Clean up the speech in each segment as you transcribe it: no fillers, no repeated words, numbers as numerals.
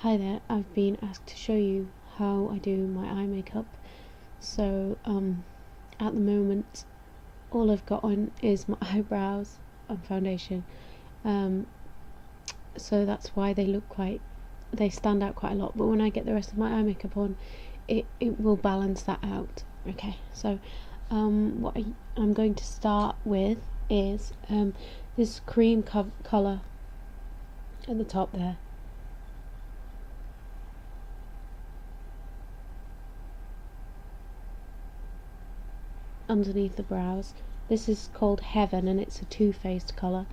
Hi there, I've been asked to show you how I do my eye makeup. So at the moment all I've got on is my eyebrows and foundation. So that's why they stand out quite a lot, but when I get the rest of my eye makeup on, it will balance that out. Okay, so what I'm going to start with is this cream colour at the top there. Underneath the brows. This is called Heaven and it's a Too Faced colour.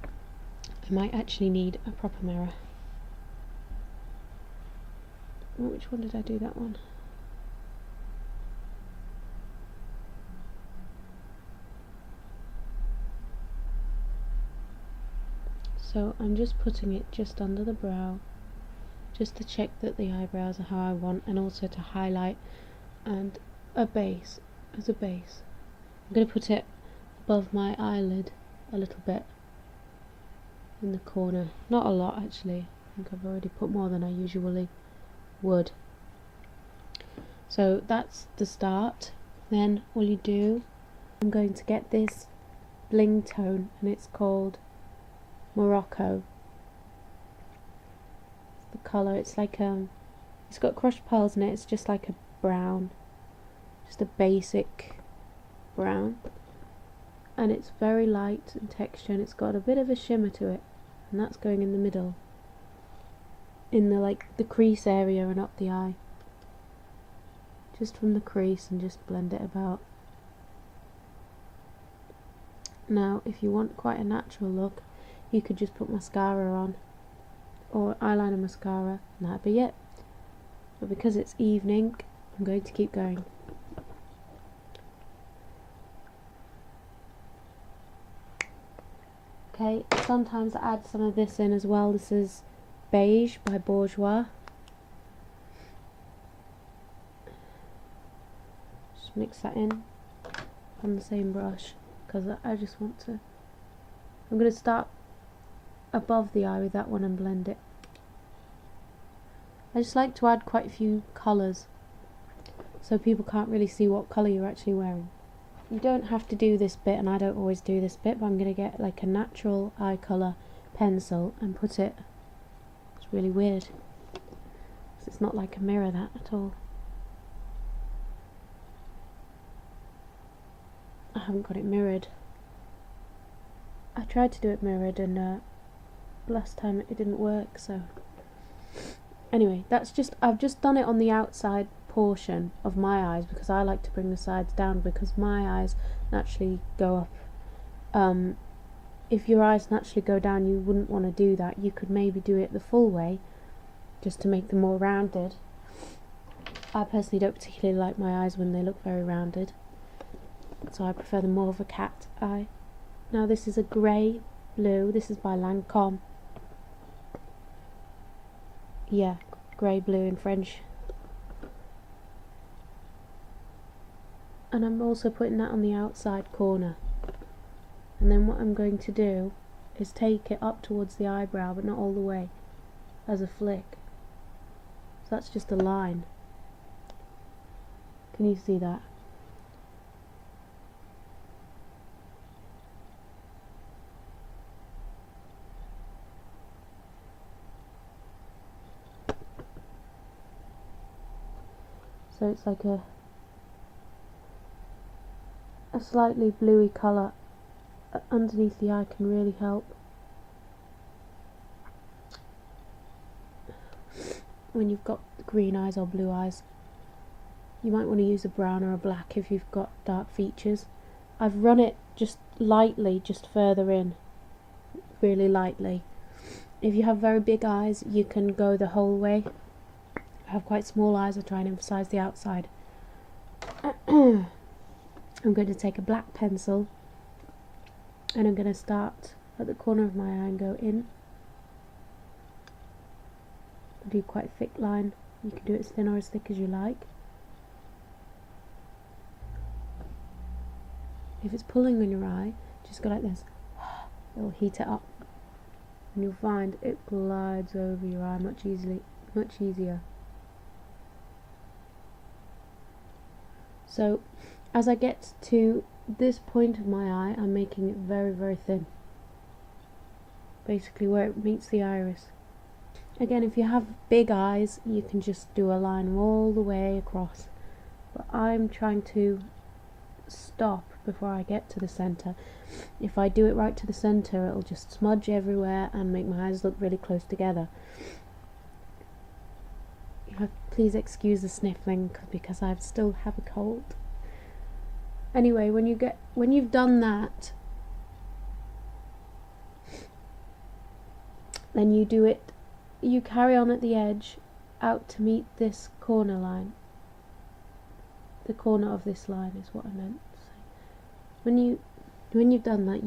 I might actually need a proper mirror. Which one did I do that one? So I'm just putting it just under the brow, just to check that the eyebrows are how I want, and also to highlight and a base, as a base. I'm going to put it above my eyelid a little bit in the corner. Not a lot actually, I think I've already put more than I usually would. So that's the start. Then all you do, I'm going to get this bling tone and it's called Morocco. The colour, it's like it's got crushed pearls in it, it's just like a brown, just a basic brown, and it's very light in texture and it's got a bit of a shimmer to it, and that's going in the middle, in the crease area and up the eye, just from the crease, and just blend it about. Now if you want quite a natural look, you could just put mascara on, or eyeliner mascara, and that'd be it. But because it's evening, I'm going to keep going. Okay, sometimes I add some of this in as well. This is Beige by Bourjois. Just mix that in on the same brush, because I just want to, I'm going to start above the eye with that one and blend it. I just like to add quite a few colours so people can't really see what colour you're actually wearing. You don't have to do this bit, and I don't always do this bit, but I'm going to get like a natural eye colour pencil and put it, it's really weird, because it's not like a mirror that at all. I haven't got it mirrored. I tried to do it mirrored and last time it didn't work, so anyway, I've just done it on the outside portion of my eyes because I like to bring the sides down because my eyes naturally go up. If your eyes naturally go down, you wouldn't want to do that. You could maybe do it the full way just to make them more rounded. I personally don't particularly like my eyes when they look very rounded, so I prefer them more of a cat eye. Now this is a grey blue, this is by Lancome. Yeah, grey blue in French. And I'm also putting that on the outside corner. And then what I'm going to do is take it up towards the eyebrow, but not all the way, as a flick. So that's just a line. Can you see that? So it's like a slightly bluey colour underneath the eye can really help. When you've got green eyes or blue eyes, you might want to use a brown or a black if you've got dark features. I've run it just lightly, just further in, really lightly. If you have very big eyes, you can go the whole way. I have quite small eyes, I try and emphasise the outside. I'm going to take a black pencil and I'm going to start at the corner of my eye and go in. I'll do quite a thick line. You can do it as thin or as thick as you like. If it's pulling on your eye, just go like this. It'll heat it up. and you'll find it glides over your eye much easier. So as I get to this point of my eye, I'm making it very, very thin, basically where it meets the iris. Again, if you have big eyes, you can just do a line all the way across, but I'm trying to stop before I get to the centre. If I do it right to the centre, it'll just smudge everywhere and make my eyes look really close together. Please excuse the sniffling because I still have a cold. Anyway, when you've done that, then you carry on at the edge out to meet this corner line. The corner of this line is what I meant to say. When you've done that,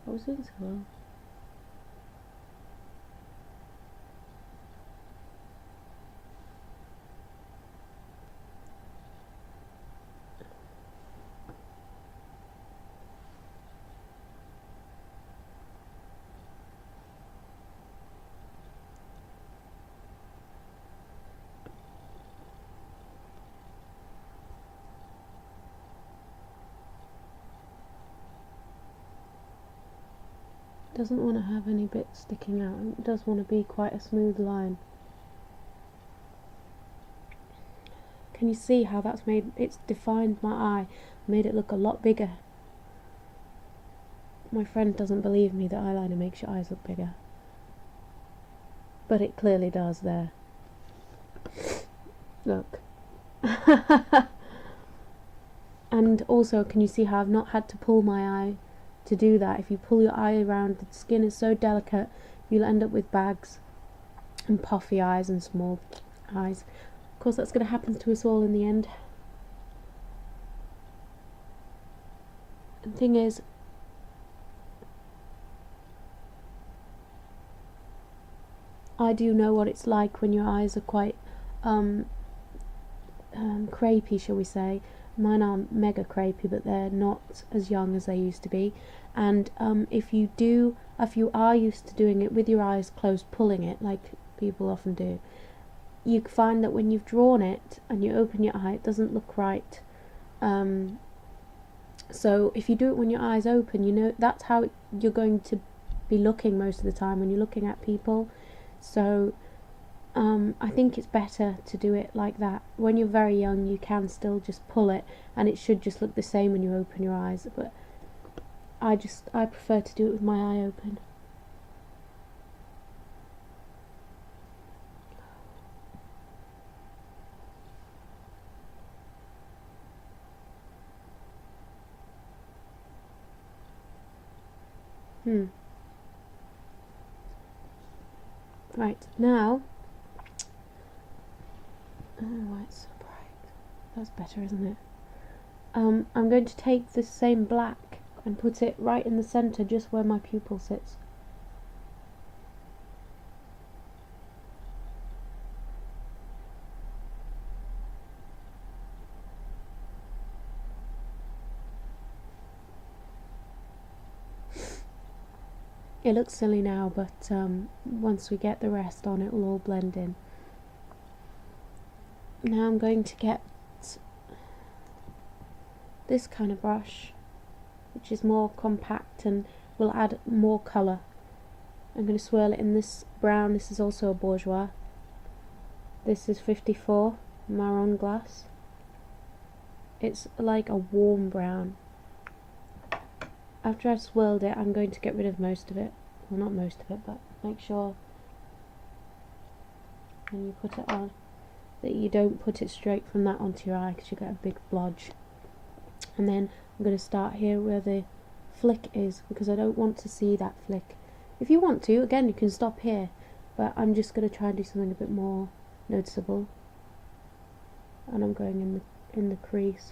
I was doing so well. Doesn't want to have any bits sticking out. It does want to be quite a smooth line. Can you see how it's defined my eye, made it look a lot bigger? My friend doesn't believe me that eyeliner makes your eyes look bigger, but it clearly does there. Look. And also, can you see how I've not had to pull my eye to do that? If you pull your eye around, the skin is so delicate, you'll end up with bags and puffy eyes and small eyes. Of course, that's going to happen to us all in the end. The thing is, I do know what it's like when your eyes are quite crepey, shall we say. Mine are mega crepey, but they're not as young as they used to be. And if you are used to doing it with your eyes closed, pulling it like people often do, you find that when you've drawn it and you open your eye, it doesn't look right. So if you do it when your eyes open, you know that's how you're going to be looking most of the time when you're looking at people. So I think it's better to do it like that. When you're very young, you can still just pull it and it should just look the same when you open your eyes, but I prefer to do it with my eye open. Right, now, oh, why it's so bright. That's better, isn't it? I'm going to take this same black and put it right in the centre, just where my pupil sits. It looks silly now, but once we get the rest on, it will all blend in. Now I'm going to get this kind of brush, which is more compact and will add more colour. I'm going to swirl it in this brown. This is also a Bourjois. This is 54 Marron Glace. It's like a warm brown. After I've swirled it, I'm going to get rid of most of it. Well, not most of it, but make sure when you put it on that you don't put it straight from that onto your eye, because you get a big blodge. And then I'm going to start here where the flick is, because I don't want to see that flick. If you want to, again, you can stop here, but I'm just going to try and do something a bit more noticeable. And I'm going in the crease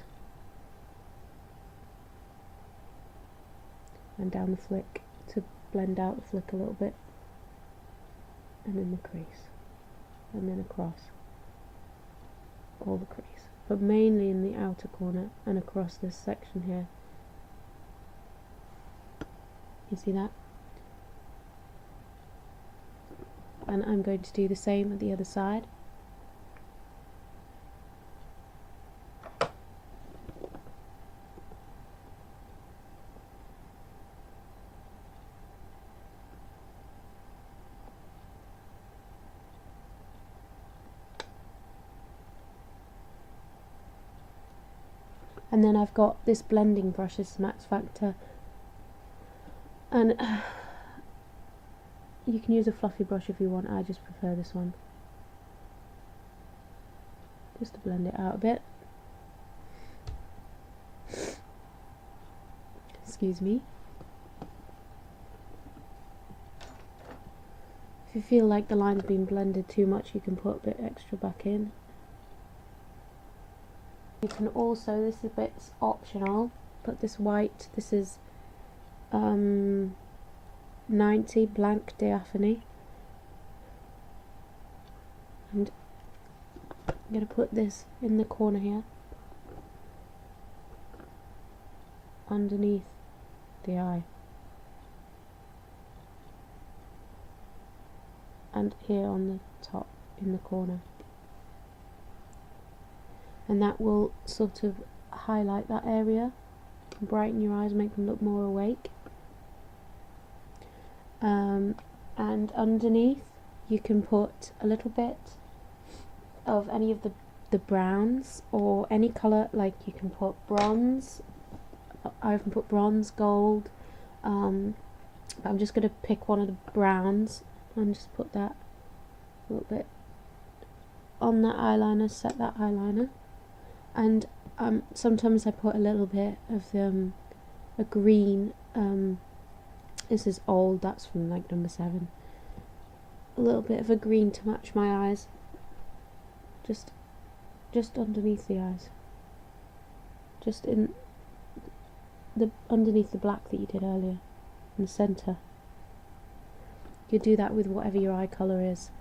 and down the flick to blend out the flick a little bit, and in the crease, and then across all the crease, but mainly in the outer corner and across this section here. You see that? And I'm going to do the same at the other side. And then I've got this blending brush, this is Max Factor, and you can use a fluffy brush if you want. I just prefer this one, just to blend it out a bit. Excuse me. If you feel like the line's been blended too much, you can put a bit extra back in. You can also, this is bits optional, put this white, this is 90 blank diaphony, and I'm going to put this in the corner here, underneath the eye, and here on the top in the corner. And that will sort of highlight that area, brighten your eyes, make them look more awake. And underneath you can put a little bit of any of the browns, or any colour, like you can put bronze. I can put bronze, gold, but I'm just going to pick one of the browns and just put that a little bit on that eyeliner, set that eyeliner. And sometimes I put a little bit of a green, this is old, that's from like number 7, a little bit of a green to match my eyes, just underneath the eyes, just in the underneath the black that you did earlier, in the centre. You do that with whatever your eye colour is,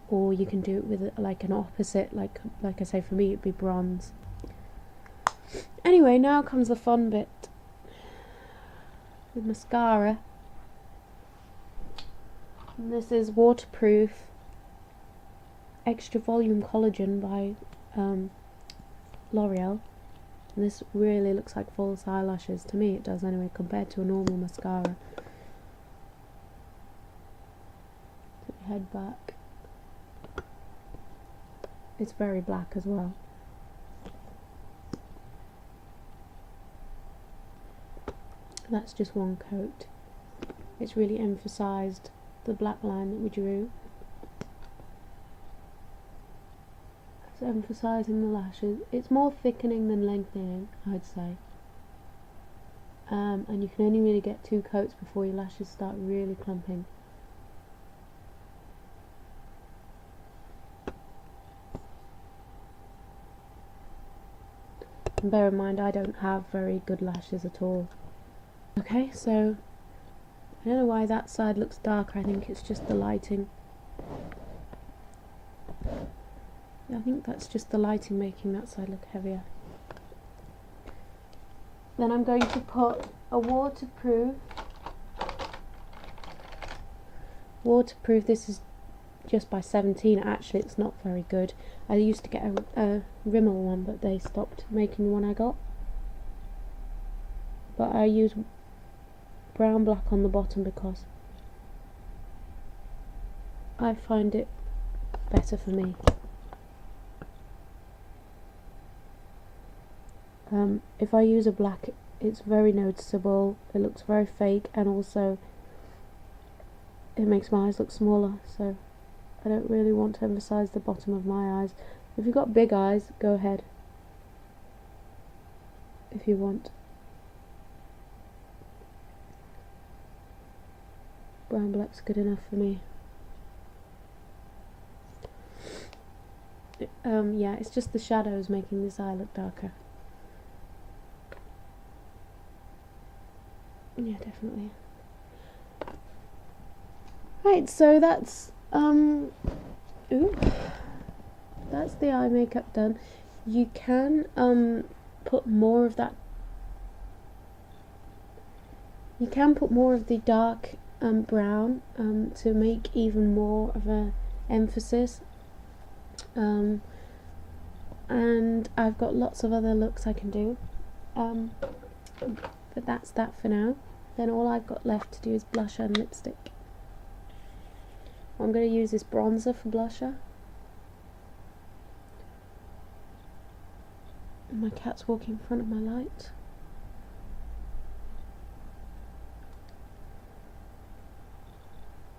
or you can do it with like an opposite, like I say, for me it'd be bronze. Anyway, now comes the fun bit with mascara. And this is Waterproof Extra Volume Collagen by L'Oreal. And this really looks like false eyelashes. To me it does anyway, compared to a normal mascara. Put your head back. It's very black as well. That's just one coat. It's really emphasised the black line that we drew. It's emphasising the lashes. It's more thickening than lengthening, I'd say. And you can only really get 2 coats before your lashes start really clumping. And bear in mind, I don't have very good lashes at all. Okay, so I don't know why that side looks darker. I think it's just the lighting. Yeah, I think that's just the lighting making that side look heavier. Then I'm going to put a waterproof, this is just by 17, actually it's not very good. I used to get a Rimmel one, but they stopped making the one I got. But I use brown black on the bottom because I find it better for me. If I use a black, it's very noticeable, it looks very fake, and also it makes my eyes look smaller, so I don't really want to emphasise the bottom of my eyes. If you've got big eyes, go ahead if you want. Brown black's good enough for me. Yeah, it's just the shadows making this eye look darker. Yeah, definitely. Right, so that's that's the eye makeup done. You can put more of that. You can put more of the dark brown to make even more of a emphasis. And I've got lots of other looks I can do. But that's that for now. Then all I've got left to do is blusher and lipstick. I'm going to use this bronzer for blusher. My cat's walking in front of my light.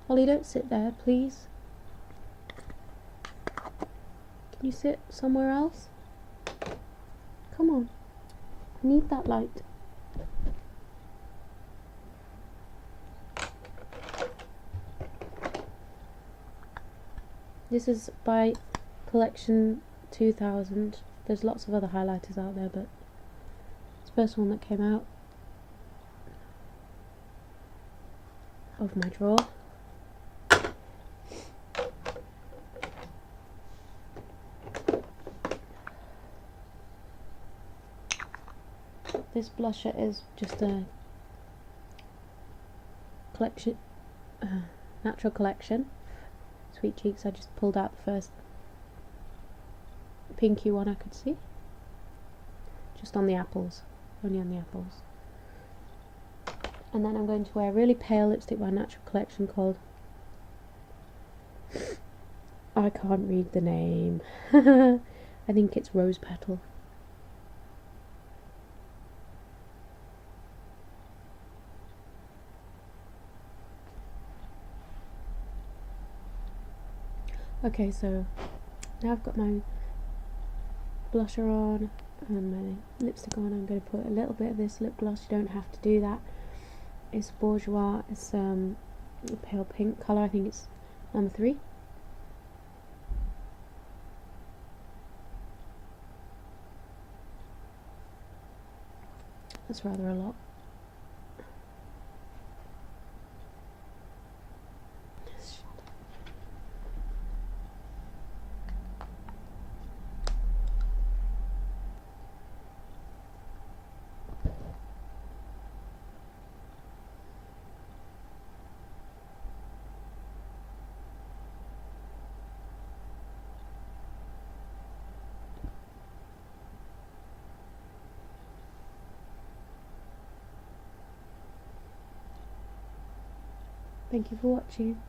Holly, don't sit there, please. Can you sit somewhere else? Come on. I need that light. This is by Collection 2000. There's lots of other highlighters out there, but it's the first one that came out of my drawer. This blusher is just a collection, natural collection. Sweet Cheeks. I just pulled out the first pinky one I could see. Just on the apples, only on the apples. And then I'm going to wear a really pale lipstick by Natural Collection called, I can't read the name. I think it's Rose Petal. Okay, so now I've got my blusher on and my lipstick on. I'm going to put a little bit of this lip gloss. You don't have to do that. It's Bourjois. It's a pale pink colour. I think it's number 3. That's rather a lot. Thank you for watching.